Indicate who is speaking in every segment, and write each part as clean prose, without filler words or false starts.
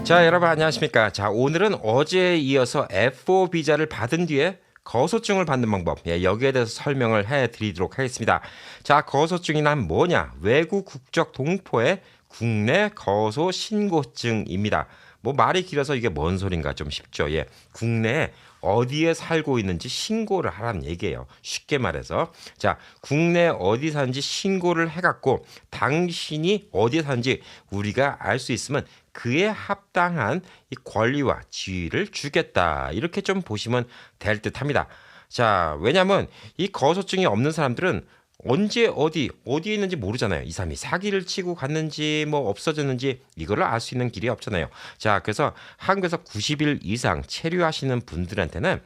Speaker 1: 자, 여러분 안녕하십니까? 자, 오늘은 어제에 이어서 F4 비자를 받은 뒤에 거소증을 받는 방법, 여기에 대해서 설명을 해드리도록 하겠습니다. 자, 거소증이란 뭐냐? 외국 국적 동포의 국내 거소 신고증입니다. 뭐 말이 길어서 이게 뭔 소린가 좀 쉽죠. 국내에 어디에 살고 있는지 신고를 하라는 얘기예요. 쉽게 말해서. 자, 국내 어디 사는지 신고를 해갖고 당신이 어디에 사는지 우리가 알 수 있으면 그에 합당한 이 권리와 지위를 주겠다. 이렇게 좀 보시면 될 듯합니다. 자, 왜냐하면 이 거소증이 없는 사람들은 언제 어디에 있는지 모르잖아요. 이 사람이 사기를 치고 갔는지 뭐 없어졌는지 이거를 알 수 있는 길이 없잖아요. 자, 그래서 한국에서 90일 이상 체류하시는 분들한테는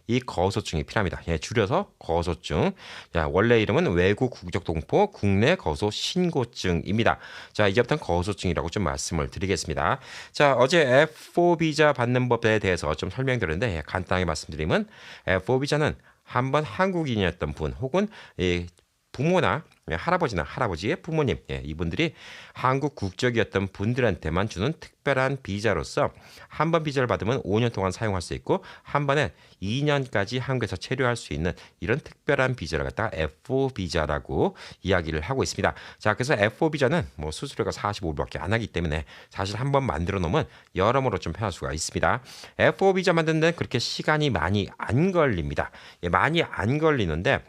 Speaker 1: 이 거소증이 필요합니다. 줄여서 거소증. 자, 원래 이름은 외국 국적 동포 국내 거소 신고증입니다. 자, 이제부터는 거소증이라고 좀 말씀을 드리겠습니다. 자, 어제 F4 비자 받는 법에 대해서 좀 설명드렸는데 간단하게 말씀드리면 F4 비자는 한번 한국인이었던 분 혹은 이 부모나 할아버지나 할아버지의 부모님, 이분들이 한국 국적이었던 분들한테만 주는 특별한 비자로서 한 번 비자를 받으면 5년 동안 사용할 수 있고 한 번에 2년까지 한국에서 체류할 수 있는 이런 특별한 비자를 갖다가 F4 비자라고 이야기를 하고 있습니다. 자, 그래서 F4 비자는 뭐 수수료가 45불밖에 안 하기 때문에 사실 한 번 만들어 놓으면 여러모로 좀 편할 수가 있습니다. F4 비자 만드는 데 그렇게 시간이 많이 안 걸립니다. 많이 안 걸리는데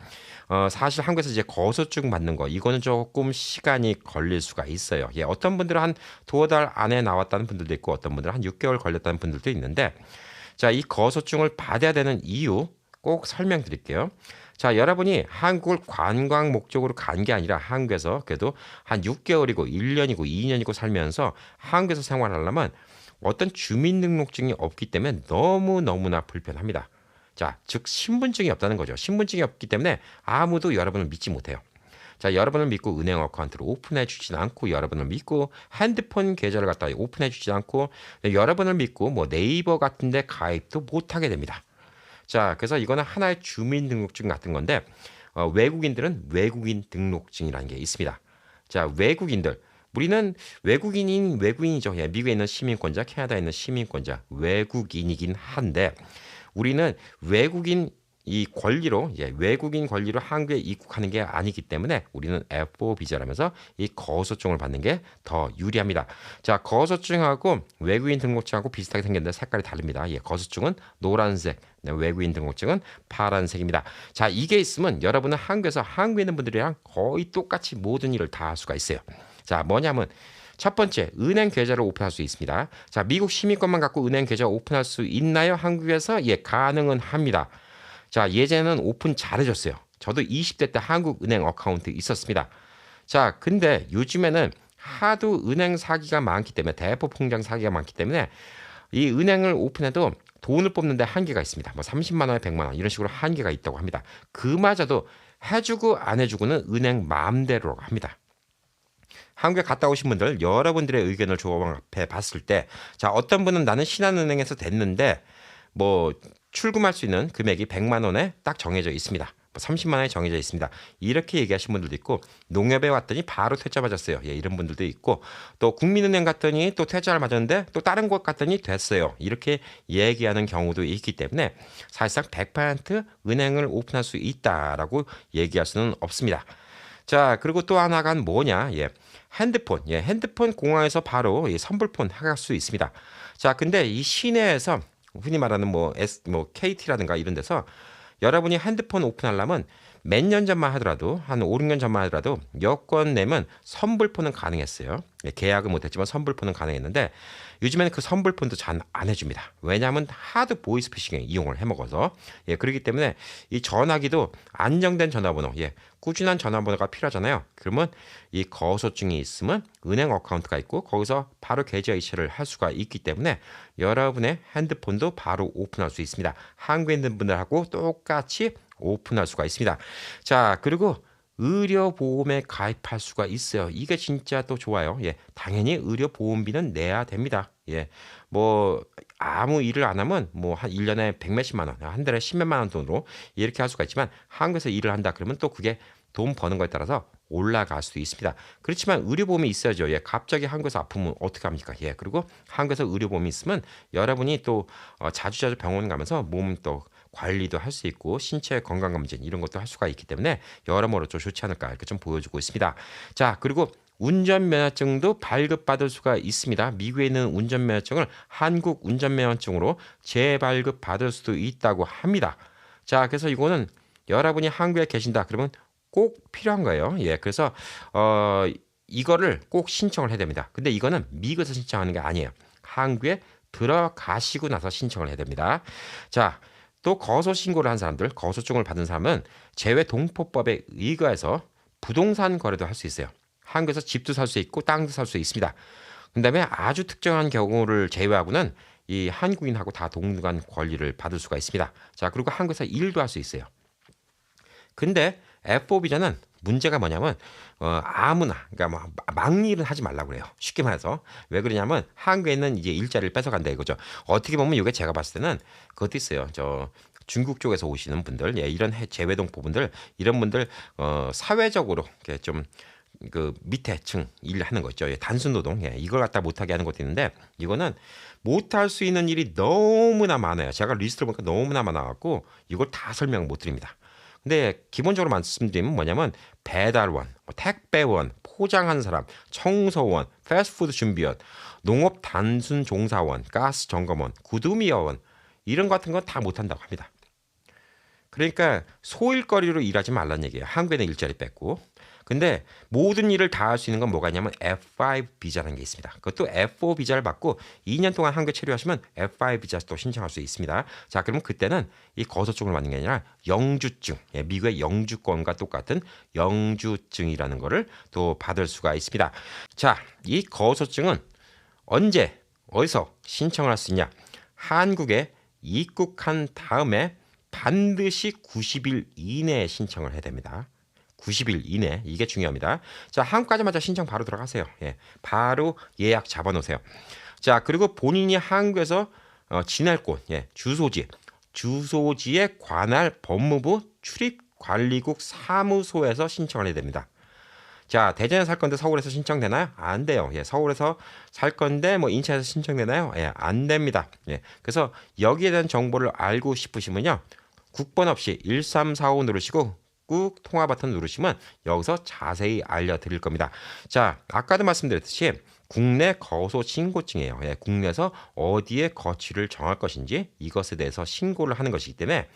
Speaker 1: 사실 한국에서 이제 거소증 받는 거 이거는 조금 시간이 걸릴 수가 있어요. 어떤 분들은 한 두어 달 안에 나왔다는 분들도 있고 어떤 분들은 한 6개월 걸렸다는 분들도 있는데 자, 이 거소증을 받아야 되는 이유 꼭 설명드릴게요. 자, 여러분이 한국을 관광 목적으로 간 게 아니라 한국에서 그래도 한 6개월이고 1년이고 2년이고 살면서 한국에서 생활하려면 어떤 주민등록증이 없기 때문에 너무너무나 불편합니다. 자, 즉 신분증이 없다는 거죠. 신분증이 없기 때문에 아무도 여러분을 믿지 못해요. 자, 여러분을 믿고 은행 어카운트를 오픈해 주진 않고 여러분을 믿고 핸드폰 계좌를 갖다 오픈해 주진 않고 여러분을 믿고 뭐 네이버 같은 데 가입도 못 하게 됩니다. 자, 그래서 이거는 하나의 주민등록증 같은 건데 외국인들은 외국인 등록증이라는 게 있습니다. 자, 외국인들 우리는 외국인인 외국인이죠. 미국에 있는 시민권자, 캐나다에 있는 시민권자, 외국인이긴 한데 우리는 외국인 이 권리로 외국인 권리로 한국에 입국하는 게 아니기 때문에 우리는 F4 비자라면서 이 거소증을 받는 게 더 유리합니다. 자, 거소증하고 외국인 등록증하고 비슷하게 생겼는데 색깔이 다릅니다. 거소증은 노란색, 외국인 등록증은 파란색입니다. 자, 이게 있으면 여러분은 한국에서 한국에 있는 분들이랑 거의 똑같이 모든 일을 다 할 수가 있어요. 자, 뭐냐면 첫 번째, 은행 계좌를 오픈할 수 있습니다. 자, 미국 시민권만 갖고 은행 계좌 오픈할 수 있나요? 한국에서? 가능은 합니다. 자, 예전에는 오픈 잘해줬어요. 저도 20대 때 한국 은행 어카운트 있었습니다. 자, 근데 요즘에는 하도 은행 사기가 많기 때문에 대포 통장 사기가 많기 때문에 이 은행을 오픈해도 돈을 뽑는데 한계가 있습니다. 뭐 30만 원에 100만 원 이런 식으로 한계가 있다고 합니다. 그마저도 해주고 안 해주고는 은행 마음대로 합니다. 한국에 갔다 오신 분들 여러분들의 의견을 조합해 봤을 때 자, 어떤 분은 나는 신한은행에서 됐는데 뭐 출금할 수 있는 금액이 100만 원에 딱 정해져 있습니다. 30만 원에 정해져 있습니다. 이렇게 얘기하신 분들도 있고 농협에 왔더니 바로 퇴짜 맞았어요. 이런 분들도 있고 또 국민은행 갔더니 또 퇴짜를 맞았는데 또 다른 곳 갔더니 됐어요. 이렇게 얘기하는 경우도 있기 때문에 사실상 100% 은행을 오픈할 수 있다라고 얘기할 수는 없습니다. 자, 그리고 또 하나가 뭐냐? 핸드폰. 핸드폰 공항에서 바로 선불폰 할 수 있습니다. 자, 근데 이 시내에서 흔히 말하는 뭐 KT라든가 이런 데서 여러분이 핸드폰 오픈하려면 몇 년 전만 하더라도 한 5, 6년 전만 하더라도 여권 내면 선불폰은 가능했어요. 계약은 못했지만 선불폰은 가능했는데 요즘에는 그 선불폰도 잘 안 해줍니다. 왜냐하면 하도 보이스피싱에 이용을 해먹어서 그렇기 때문에 이 전화기도 안정된 전화번호, 꾸준한 전화번호가 필요하잖아요. 그러면 이 거소증이 있으면 은행 어카운트가 있고 거기서 바로 계좌 이체를 할 수가 있기 때문에 여러분의 핸드폰도 바로 오픈할 수 있습니다. 한국에 있는 분들하고 똑같이 오픈할 수가 있습니다. 자, 그리고 의료보험에 가입할 수가 있어요. 이게 진짜 또 좋아요. 당연히 의료보험비는 내야 됩니다. 뭐 아무 일을 안 하면 뭐 한 1년에 100몇십만 원, 한 달에 10몇만 원 돈으로 이렇게 할 수가 있지만 한국에서 일을 한다 그러면 또 그게 돈 버는 거에 따라서 올라갈 수도 있습니다. 그렇지만 의료보험이 있어야죠. 예, 갑자기 한국에서 아프면 어떻게 합니까? 예, 그리고 한국에서 의료보험이 있으면 여러분이 또 자주자주 병원 가면서 몸 또 관리도 할 수 있고 신체 건강검진 이런 것도 할 수가 있기 때문에 여러모로 좀 좋지 않을까 이렇게 좀 보여주고 있습니다. 자, 그리고 운전면허증도 발급받을 수가 있습니다. 미국에 있는 운전면허증을 한국 운전면허증으로 재발급받을 수도 있다고 합니다. 자, 그래서 이거는 여러분이 한국에 계신다 그러면 꼭 필요한 거예요. 예, 그래서 이거를 꼭 신청을 해야 됩니다. 근데 이거는 미국에서 신청하는 게 아니에요. 한국에 들어가시고 나서 신청을 해야 됩니다. 자, 또 거소 신고를 한 사람들, 거소증을 받은 사람은 재외동포법에 의거해서 부동산 거래도 할 수 있어요. 한국에서 집도 살 수 있고 땅도 살 수 있습니다. 그다음에 아주 특정한 경우를 제외하고는 이 한국인하고 다 동등한 권리를 받을 수가 있습니다. 자, 그리고 한국에서 일도 할 수 있어요. 근데 F4 비자는 문제가 뭐냐면 아무나 그러니까 뭐 막일은 하지 말라고 그래요. 쉽게 말해서 왜 그러냐면 한국에 있는 이제 일자리를 뺏어간다 이거죠. 어떻게 보면 이게 제가 봤을 때는 그것도 있어요. 저 중국 쪽에서 오시는 분들, 예, 이런 재외동포 분들 이런 분들 사회적으로 이렇게 좀 그 밑에 층 일하는 거 있죠. 예, 단순 노동, 예, 이걸 갖다 못하게 하는 것도 있는데 이거는 못할 수 있는 일이 너무나 많아요. 제가 리스트를 보니까 너무나 많아갖고 이걸 다 설명 못 드립니다. 근데 기본적으로 말씀드리면 뭐냐면 배달원, 택배원, 포장하는 사람, 청소원, 패스트푸드 준비원, 농업 단순 종사원, 가스 점검원, 구두미여원 이런 거 같은 건 다 못한다고 합니다. 그러니까 소일거리로 일하지 말란 얘기예요. 한국에는 일자리 뺏고. 근데 모든 일을 다 할 수 있는 건 뭐가 있냐면 F5 비자라는 게 있습니다. 그것도 F4 비자를 받고 2년 동안 한국에 체류하시면 F5 비자 또 신청할 수 있습니다. 자, 그러면 그때는 이 거소증을 받는 게 아니라 영주증, 예, 미국의 영주권과 똑같은 영주증이라는 거를 또 받을 수가 있습니다. 자, 이 거소증은 언제 어디서 신청을 할 수 있냐? 한국에 입국한 다음에 반드시 90일 이내에 신청을 해야 됩니다. 90일 이내 이게 중요합니다. 자, 한국까지마자 신청 바로 들어가세요. 예, 바로 예약 잡아놓으세요. 자, 그리고 본인이 한국에서 지낼 곳, 예, 주소지에 관할 법무부 출입관리국 사무소에서 신청을 해야 됩니다. 자, 대전에 살 건데 서울에서 신청되나요? 안 돼요. 예, 서울에서 살 건데 뭐 인천에서 신청되나요? 예, 안 됩니다. 예, 그래서 여기에 대한 정보를 알고 싶으시면요, 국번 없이 1345 누르시고 꾹 통화 버튼 누르시면 여기서 자세히 알려드릴 겁니다. 자, 아까도 말씀드렸듯이 국내 거소 신고증이에요. 예, 국내에서 어디에 거취를 정할 것인지 이것에 대해서 신고를 하는 것이기 때문에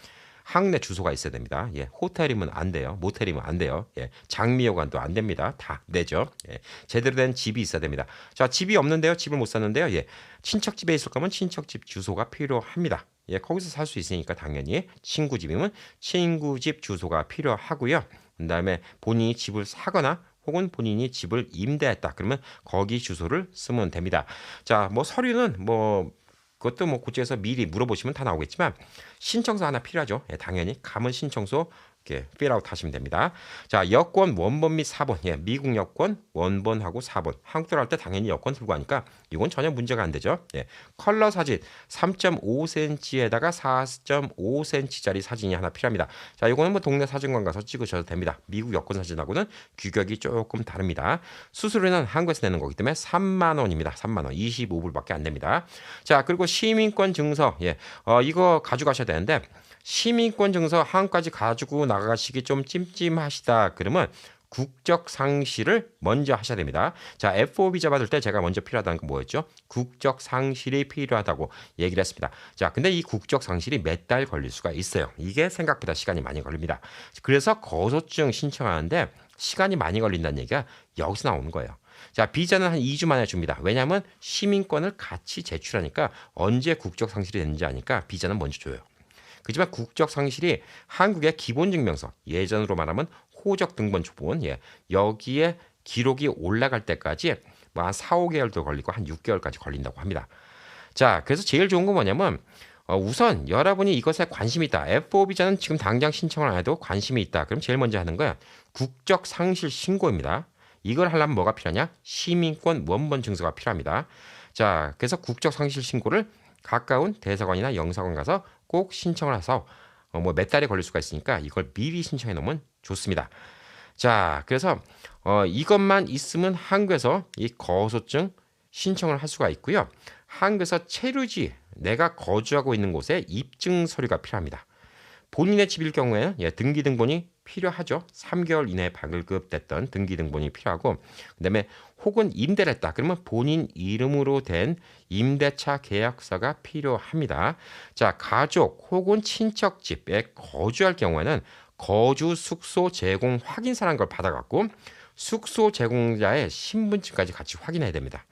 Speaker 1: 항내 주소가 있어야 됩니다. 예, 호텔이면 안 돼요. 모텔이면 안 돼요. 예, 장미여관도 안 됩니다. 다 내죠. 예, 제대로 된 집이 있어야 됩니다. 자, 집이 없는데요. 집을 못 샀는데요. 예, 친척집에 있을 거면 친척집 주소가 필요합니다. 예, 거기서 살 수 있으니까 당연히 친구 집이면 친구 집 주소가 필요하고요. 그다음에 본인이 집을 사거나 혹은 본인이 집을 임대했다. 그러면 거기 주소를 쓰면 됩니다. 자, 뭐 서류는 뭐 그것도 뭐 고지에서 미리 물어보시면 다 나오겠지만 신청서 하나 필요하죠. 예, 당연히 가문 신청서 이렇게 필아웃 하시면 됩니다. 자, 여권 원본 및 사본. 예, 미국 여권 원본하고 사본. 한국 들어갈 때 당연히 여권 들고 하니까 이건 전혀 문제가 안 되죠. 예, 컬러 사진 3.5cm에다가 4.5cm짜리 사진이 하나 필요합니다. 자, 이거는 뭐 동네 사진관 가서 찍으셔도 됩니다. 미국 여권 사진하고는 규격이 조금 다릅니다. 수수료는 한국에서 내는 거기 때문에 3만 원입니다. 3만 원, 25불밖에 안 됩니다. 자, 그리고 시민권 증서. 예, 이거 가져가셔야 되는데 시민권 증서 한국까지 가지고 나가시기 좀 찜찜하시다 그러면 국적 상실을 먼저 하셔야 됩니다. 자, F4 비자 받을 때 제가 먼저 필요하다는 건 뭐였죠? 국적 상실이 필요하다고 얘기를 했습니다. 자, 근데 이 국적 상실이 몇 달 걸릴 수가 있어요. 이게 생각보다 시간이 많이 걸립니다. 그래서 거소증 신청하는데 시간이 많이 걸린다는 얘기가 여기서 나오는 거예요. 자, 비자는 한 2주 만에 줍니다. 왜냐하면 시민권을 같이 제출하니까 언제 국적 상실이 되는지 아니까 비자는 먼저 줘요. 그렇지만 국적 상실이 한국의 기본증명서, 예전으로 말하면 호적 등본 초본, 예, 여기에 기록이 올라갈 때까지 뭐 한 4, 5개월도 걸리고 한 6개월까지 걸린다고 합니다. 자, 그래서 제일 좋은 건 뭐냐면 우선 여러분이 이것에 관심이 있다. F4 비자는 지금 당장 신청을 안 해도 관심이 있다. 그럼 제일 먼저 하는 거야 국적 상실 신고입니다. 이걸 하려면 뭐가 필요하냐? 시민권 원본 증서가 필요합니다. 자, 그래서 국적 상실 신고를 가까운 대사관이나 영사관 가서 꼭 신청을 해서 뭐 몇 달이 걸릴 수가 있으니까 이걸 미리 신청해 놓으면 좋습니다. 자, 그래서 이것만 있으면 한국에서 이 거소증 신청을 할 수가 있고요. 한국에서 체류지, 내가 거주하고 있는 곳에 입증 서류가 필요합니다. 본인의 집일 경우에는 등기등본이 필요하죠. 3개월 이내에 발급됐던 등기등본이 필요하고, 그다음에 혹은 임대를 했다. 그러면 본인 이름으로 된 임대차 계약서가 필요합니다. 자, 가족 혹은 친척 집에 거주할 경우에는 거주 숙소 제공 확인서라는 걸 받아갖고 숙소 제공자의 신분증까지 같이 확인해야 됩니다.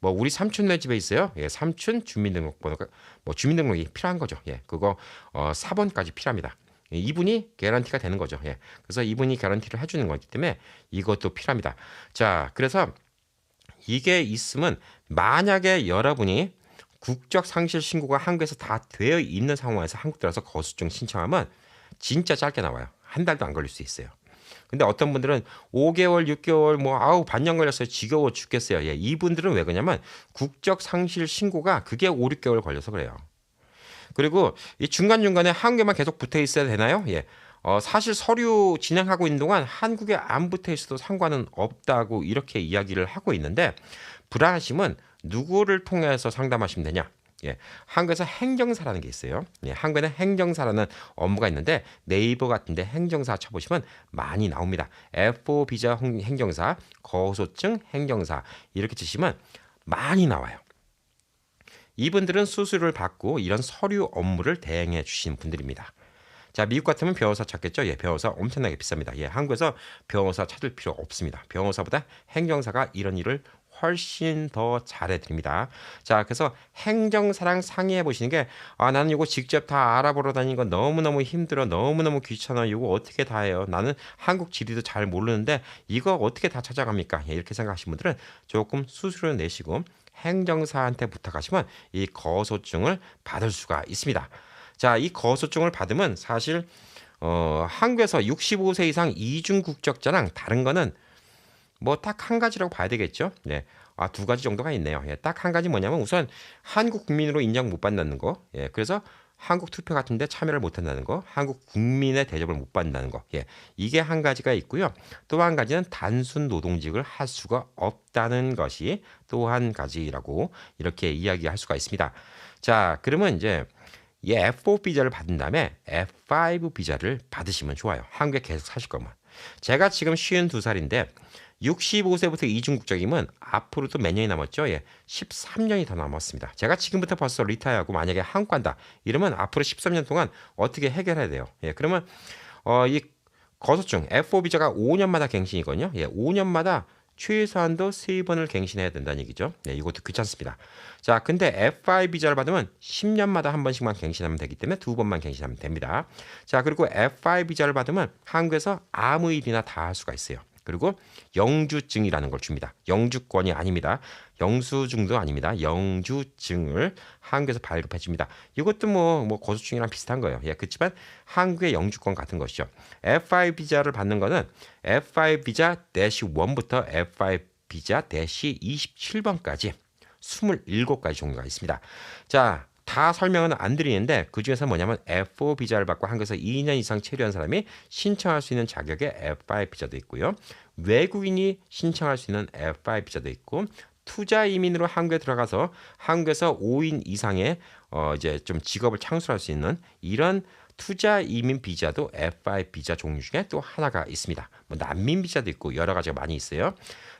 Speaker 1: 뭐 우리 삼촌네 집에 있어요. 예, 삼촌 주민등록번호가 뭐 주민등록이 필요한 거죠. 예, 그거 4번까지 필요합니다. 예, 이분이 개런티가 되는 거죠. 예, 그래서 이분이 개런티를 해주는 거기 때문에 이것도 필요합니다. 자, 그래서 이게 있으면 만약에 여러분이 국적 상실 신고가 한국에서 다 되어 있는 상황에서 한국 들어서 거수증 신청하면 진짜 짧게 나와요. 한 달도 안 걸릴 수 있어요. 근데 어떤 분들은 5개월, 6개월, 뭐 아우 반년 걸렸어요. 지겨워 죽겠어요. 예, 이분들은 왜 그러냐면 국적 상실 신고가 그게 5, 6개월 걸려서 그래요. 그리고 이 중간중간에 한국에만 계속 붙어 있어야 되나요? 예. 사실 서류 진행하고 있는 동안 한국에 안 붙어 있어도 상관은 없다고 이렇게 이야기를 하고 있는데 불안하시면 누구를 통해서 상담하시면 되냐? 예, 한국에서 행정사라는 게 있어요. 예, 한국에는 행정사라는 업무가 있는데 네이버 같은데 행정사 쳐보시면 많이 나옵니다. F4 비자 행정사, 거소증 행정사 이렇게 치시면 많이 나와요. 이분들은 수수료를 받고 이런 서류 업무를 대행해 주시는 분들입니다. 자, 미국 같으면 변호사 찾겠죠? 예, 변호사 엄청나게 비쌉니다. 예, 한국에서 변호사 찾을 필요 없습니다. 변호사보다 행정사가 이런 일을 훨씬 더 잘해드립니다. 자, 그래서 행정사랑 상의해 보시는 게, 나는 이거 직접 다 알아보러 다니는 건 너무너무 힘들어. 너무너무 귀찮아. 이거 어떻게 다 해요? 나는 한국 지리도 잘 모르는데 이거 어떻게 다 찾아갑니까? 예, 이렇게 생각하시는 분들은 조금 수수료 내시고 행정사한테 부탁하시면 이 거소증을 받을 수가 있습니다. 자, 이 거소증을 받으면 사실 한국에서 65세 이상 이중 국적자랑 다른 거는 뭐 딱 한 가지라고 봐야 되겠죠. 네. 두 가지 정도가 있네요. 예, 딱 한 가지 뭐냐면 우선 한국 국민으로 인정 못 받는다는 거. 예, 그래서 한국 투표 같은데 참여를 못 한다는 거. 한국 국민의 대접을 못 받는다는 거. 예, 이게 한 가지가 있고요. 또 한 가지는 단순 노동직을 할 수가 없다는 것이 또 한 가지라고 이렇게 이야기할 수가 있습니다. 자, 그러면 이제 이 F4 비자를 받은 다음에 F5 비자를 받으시면 좋아요. 한국에 계속 사실 거면. 제가 지금 52살인데 65세부터 이중국적이면 앞으로도 몇 년이 남았죠? 예, 13년이 더 남았습니다. 제가 지금부터 벌써 리타이어하고 만약에 한국 간다 이러면 앞으로 13년 동안 어떻게 해결해야 돼요? 예, 그러면 이 거소증 F4 비자가 5년마다 갱신이거든요. 예, 5년마다 최소한도 3번을 갱신해야 된다는 얘기죠. 네, 이것도 귀찮습니다. 자, 근데 F5 비자를 받으면 10년마다 한 번씩만 갱신하면 되기 때문에 2번만 갱신하면 됩니다. 자, 그리고 F5 비자를 받으면 한국에서 아무 일이나 다 할 수가 있어요. 그리고 영주증이라는 걸 줍니다. 영주권이 아닙니다. 영수증도 아닙니다. 영주증을 한국에서 발급해 줍니다. 이것도 뭐 거주증이랑 비슷한 거예요. 예, 그렇지만 한국의 영주권 같은 것이죠. F5 비자를 받는 거는 F5 비자 -1부터 F5 비자 -27번까지 27가지 종류가 있습니다. 자, 다 설명은 안 드리는데 그중에서 뭐냐면 F4 비자를 받고 한국에서 2년 이상 체류한 사람이 신청할 수 있는 자격의 F5 비자도 있고요. 외국인이 신청할 수 있는 F5 비자도 있고 투자 이민으로 한국에 들어가서 한국에서 5인 이상의 이제 좀 직업을 창출할 수 있는 이런 투자 이민 비자도 F5 비자 종류 중에 또 하나가 있습니다. 뭐 난민 비자도 있고 여러 가지가 많이 있어요.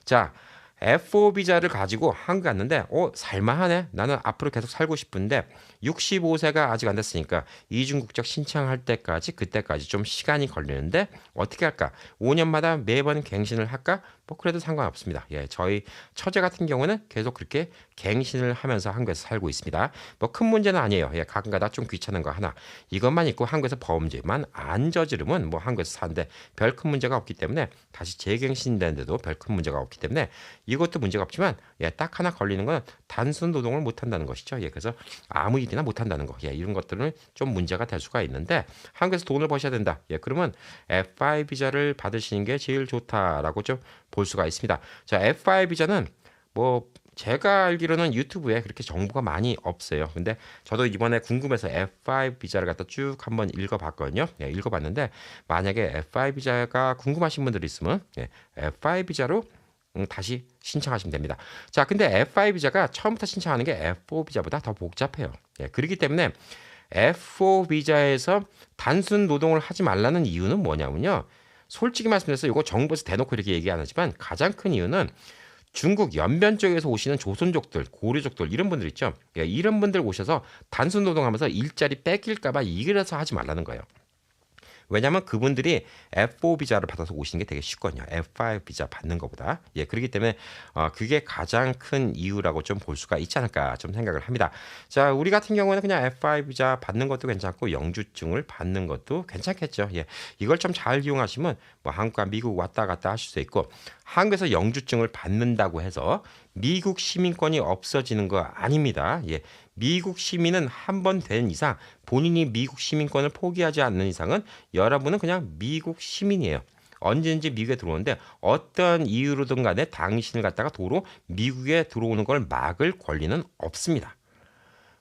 Speaker 1: 자, F4 비자를 가지고 한국 갔는데 살만하네. 나는 앞으로 계속 살고 싶은데 65세가 아직 안 됐으니까 이중국적 신청할 때까지 그때까지 좀 시간이 걸리는데 어떻게 할까? 5년마다 매번 갱신을 할까? 뭐 그래도 상관없습니다. 예, 저희 처제 같은 경우는 계속 그렇게 갱신을 하면서 한국에서 살고 있습니다. 뭐 큰 문제는 아니에요. 예, 가끔가다 좀 귀찮은 거 하나. 이것만 있고 한국에서 범죄만 안 저지르면 뭐 한국에서 사는데 별 큰 문제가 없기 때문에 다시 재갱신되는데도 별 큰 문제가 없기 때문에 이것도 문제가 없지만 예, 딱 하나 걸리는 건 단순 노동을 못 한다는 것이죠. 예, 그래서 아무 일이나 못 한다는 거. 예, 이런 것들은 좀 문제가 될 수가 있는데 한국에서 돈을 버셔야 된다. 예, 그러면 F5 비자를 받으시는 게 제일 좋다라고 좀 볼 수가 있습니다. 자, F5 비자는 뭐 제가 알기로는 유튜브에 그렇게 정보가 많이 없어요. 근데 저도 이번에 궁금해서 F5 비자를 갖다 쭉 한번 읽어봤거든요. 예, 읽어봤는데 만약에 F5 비자가 궁금하신 분들 있으면 F5 비자로 다시 신청하시면 됩니다. 자, 근데 F5 비자가 처음부터 신청하는 게 F4 비자보다 더 복잡해요. 예, 그렇기 때문에 F4 비자에서 단순 노동을 하지 말라는 이유는 뭐냐면요. 솔직히 말씀드려서 이거 정부에서 대놓고 이렇게 얘기 안 하지만 가장 큰 이유는 중국 연변 쪽에서 오시는 조선족들, 고려족들 이런 분들 있죠. 예, 이런 분들 오셔서 단순 노동하면서 일자리 뺏길까봐 이래서 하지 말라는 거예요. 왜냐하면 그분들이 F4 비자를 받아서 오시는 게 되게 쉽거든요. F5 비자 받는 것보다. 예, 그렇기 때문에 그게 가장 큰 이유라고 좀 볼 수가 있지 않을까 좀 생각을 합니다. 자, 우리 같은 경우는 그냥 F5 비자 받는 것도 괜찮고 영주증을 받는 것도 괜찮겠죠. 예, 이걸 좀 잘 이용하시면 뭐 한국과 미국 왔다 갔다 하실 수 있고 한국에서 영주증을 받는다고 해서 미국 시민권이 없어지는 거 아닙니다. 예, 미국 시민은 한 번 된 이상 본인이 미국 시민권을 포기하지 않는 이상은 여러분은 그냥 미국 시민이에요. 언제든지 미국에 들어오는데 어떤 이유로든 간에 당신을 갖다가 도로 미국에 들어오는 걸 막을 권리는 없습니다.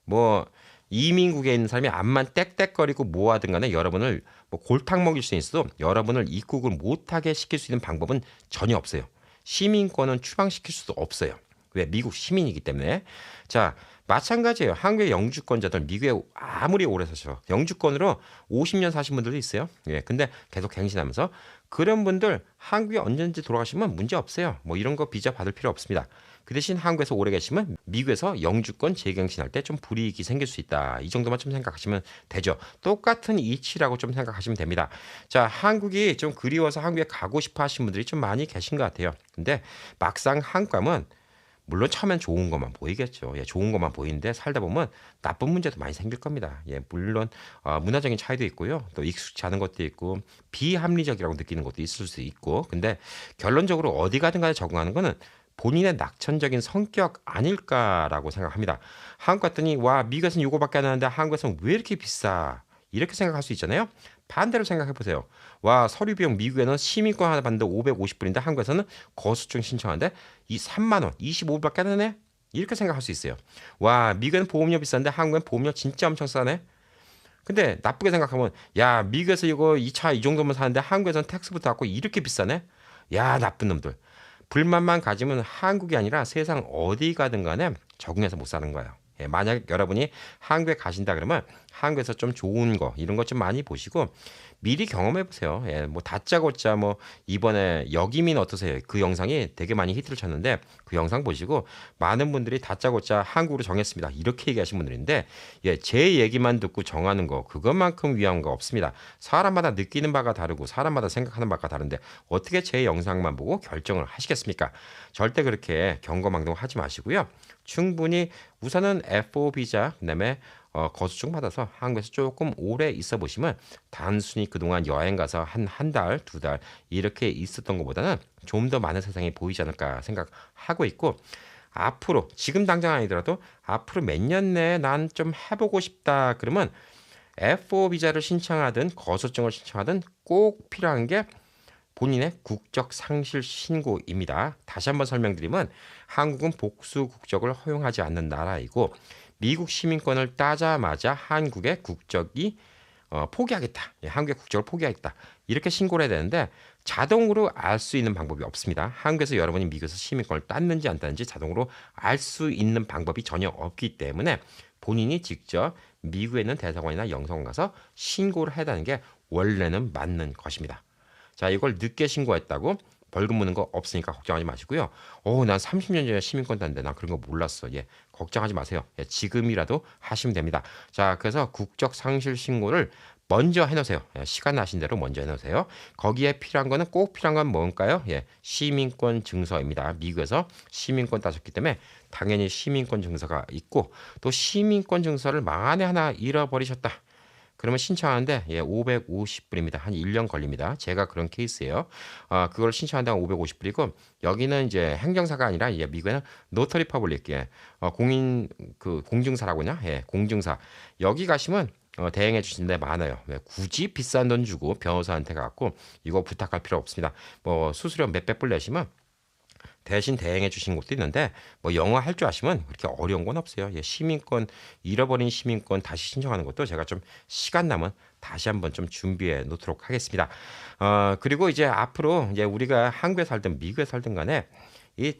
Speaker 1: 뭐 이민국에 있는 사람이 암만 떽떽거리고 뭐하든 간에 여러분을 뭐 골탕 먹일 수 있어도 여러분을 입국을 못하게 시킬 수 있는 방법은 전혀 없어요. 시민권은 추방시킬 수도 없어요. 왜? 미국 시민이기 때문에. 자, 마찬가지예요. 한국의 영주권자들 미국에 아무리 오래 사셔 영주권으로 50년 사신 분들도 있어요. 예, 근데 계속 갱신하면서 그런 분들 한국에 언제든지 돌아가시면 문제 없어요. 뭐 이런 거 비자 받을 필요 없습니다. 그 대신 한국에서 오래 계시면 미국에서 영주권 재갱신할 때 좀 불이익이 생길 수 있다. 이 정도만 좀 생각하시면 되죠. 똑같은 이치라고 좀 생각하시면 됩니다. 자, 한국이 좀 그리워서 한국에 가고 싶어 하시는 분들이 좀 많이 계신 것 같아요. 근데 막상 한국 가면 물론 처음엔 좋은 것만 보이겠죠. 예, 좋은 것만 보이는데 살다 보면 나쁜 문제도 많이 생길 겁니다. 예, 물론 문화적인 차이도 있고요. 또 익숙치 않은 것도 있고 비합리적이라고 느끼는 것도 있을 수 있고. 근데 결론적으로 어디 가든 간에 적응하는 거는 본인의 낙천적인 성격 아닐까라고 생각합니다. 한국 갔더니 와 미국에서는 이거밖에 안 하는데 한국에서는 왜 이렇게 비싸? 이렇게 생각할 수 있잖아요. 반대로 생각해 보세요. 와 서류 비용 미국에는 시민권 하나 받는데 550불인데 한국에서는 거수증 신청하는데 이 3만 원, 25불밖에 안 하네. 이렇게 생각할 수 있어요. 와 미국에는 보험료 비싼데 한국엔 보험료 진짜 엄청 싸네. 근데 나쁘게 생각하면 야 미국에서 이거 이 차 이 정도면 사는데 한국에서는 텍스부터 갖고 이렇게 비싸네. 야 나쁜 놈들. 불만만 가지면 한국이 아니라 세상 어디 가든 간에 적응해서 못 사는 거예요. 예, 만약 여러분이 한국에 가신다 그러면 한국에서 좀 좋은 거 이런 것 좀 많이 보시고 미리 경험해 보세요. 예, 뭐 다짜고짜 뭐 이번에 여기민 어떠세요? 그 영상이 되게 많이 히트를 쳤는데 그 영상 보시고 많은 분들이 다짜고짜 한국으로 정했습니다. 이렇게 얘기하신 분들인데 예, 제 얘기만 듣고 정하는 거 그것만큼 위험한 거 없습니다. 사람마다 느끼는 바가 다르고 사람마다 생각하는 바가 다른데 어떻게 제 영상만 보고 결정을 하시겠습니까? 절대 그렇게 경거망동하지 마시고요. 충분히 우선은 F4 비자 그다음에 거수증 받아서 한국에서 조금 오래 있어 보시면 단순히 그동안 여행 가서 한 달, 두 달 이렇게 있었던 것보다는 좀 더 많은 세상이 보이지 않을까 생각하고 있고 앞으로 지금 당장 아니더라도 앞으로 몇 년 내에 난 좀 해보고 싶다 그러면 F4 비자를 신청하든 거수증을 신청하든 꼭 필요한 게 본인의 국적 상실 신고입니다. 다시 한번 설명드리면 한국은 복수 국적을 허용하지 않는 나라이고 미국 시민권을 따자마자 한국의 국적이 포기하겠다. 예, 한국의 국적을 포기하겠다. 이렇게 신고를 해야 되는데 자동으로 알 수 있는 방법이 없습니다. 한국에서 여러분이 미국에서 시민권을 땄는지 안 땄는지 자동으로 알 수 있는 방법이 전혀 없기 때문에 본인이 직접 미국에 있는 대사관이나 영사관 가서 신고를 해야 되는 게 원래는 맞는 것입니다. 자, 이걸 늦게 신고했다고 벌금 무는 거 없으니까 걱정하지 마시고요. 난 30년 전에 시민권 땄는데 난 그런 거 몰랐어. 예, 걱정하지 마세요. 예, 지금이라도 하시면 됩니다. 자, 그래서 국적 상실 신고를 먼저 해놓으세요. 예, 시간 나신 대로 먼저 해놓으세요. 거기에 필요한 거는 꼭 필요한 건 뭔가요? 예, 시민권 증서입니다. 미국에서 시민권 따셨기 때문에 당연히 시민권 증서가 있고 또 시민권 증서를 만에 하나 잃어버리셨다. 그러면 신청하는데 550불입니다. 한 1년 걸립니다. 제가 그런 케이스예요. 그걸 신청하는데 550불이고 여기는 이제 행정사가 아니라 미국에는 노터리 퍼블릭 공인 그 공증사라고냐? 예, 공증사. 여기 가시면 대행해 주신 데 많아요. 왜 굳이 비싼 돈 주고 변호사한테 가고 이거 부탁할 필요 없습니다. 뭐 수수료 몇백 불 내시면 대신 대행해 주신 곳도 있는데 뭐 영어 할 줄 아시면 그렇게 어려운 건 없어요. 예, 시민권 잃어버린 시민권 다시 신청하는 것도 제가 좀 시간 남은 다시 한번 좀 준비해 놓도록 하겠습니다. 그리고 이제 앞으로 이제 우리가 한국에 살든 미국에 살든 간에 이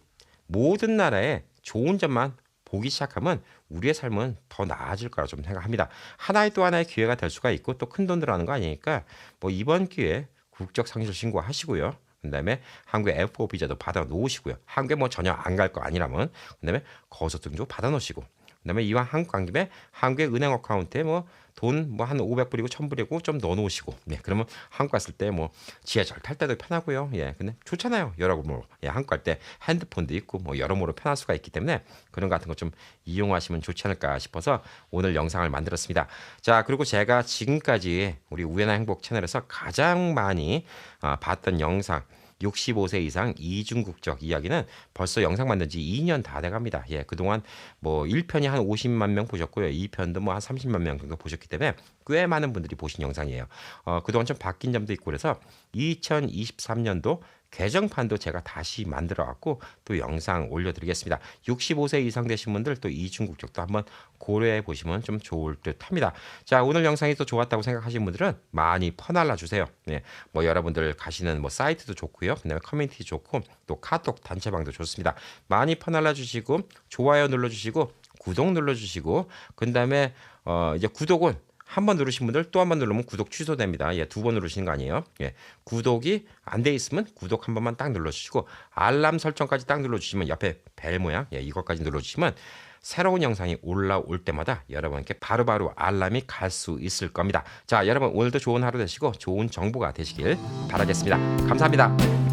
Speaker 1: 모든 나라의 좋은 점만 보기 시작하면 우리의 삶은 더 나아질 거라 좀 생각합니다. 하나의 또 하나의 기회가 될 수가 있고 또 큰 돈 들어가는 거 아니니까 뭐 이번 기회에 국적 상실 신고하시고요. 그다음에 한국의 F4 비자도 받아 놓으시고요. 한국에 뭐 전혀 안 갈 거 아니라면 그다음에 거소증도 받아 놓으시고 그다음에 이왕 한국 간 김에 한국의 은행 어카운트에 뭐 돈 뭐 한 500불이고 1000불이고 좀 넣어 놓으시고 네 그러면 한국 갔을 때 뭐 지하철 탈 때도 편하고요. 예. 근데 좋잖아요. 여러모로. 예, 한국 갈 때 핸드폰도 있고 뭐 여러모로 편할 수가 있기 때문에 그런 거 같은 거 좀 이용하시면 좋지 않을까 싶어서 오늘 영상을 만들었습니다. 자, 그리고 제가 지금까지 우리 우연한 행복 채널에서 가장 많이 봤던 영상 65세 이상 이중 국적 이야기는 벌써 영상 만든 지 2년 다 돼갑니다. 예, 그동안 뭐 1편이 한 50만 명 보셨고요. 2편도 뭐 한 30만 명 정도 보셨기 때문에 꽤 많은 분들이 보신 영상이에요. 그동안 좀 바뀐 점도 있고 그래서 2023년도 개정판도 제가 다시 만들어 갖고 또 영상 올려드리겠습니다. 65세 이상 되신 분들 또 이중 국적도 한번 고려해 보시면 좀 좋을 듯합니다. 자, 오늘 영상이 또 좋았다고 생각하시는 분들은 많이 퍼날라 주세요. 네, 뭐 여러분들 가시는 뭐 사이트도 좋고요. 그다음에 커뮤니티 좋고 또 카톡 단체방도 좋습니다. 많이 퍼날라 주시고 좋아요 눌러주시고 구독 눌러주시고 그다음에 이제 구독은 한 번 누르신 분들 또 한 번 누르면 구독 취소됩니다. 예, 두 번 누르시는 거 아니에요. 예, 구독이 안 돼 있으면 구독 한 번만 딱 눌러주시고 알람 설정까지 딱 눌러주시면 옆에 벨 모양 예, 이것까지 눌러주시면 새로운 영상이 올라올 때마다 여러분께 바로바로 알람이 갈 수 있을 겁니다. 자, 여러분 오늘도 좋은 하루 되시고 좋은 정보가 되시길 바라겠습니다. 감사합니다.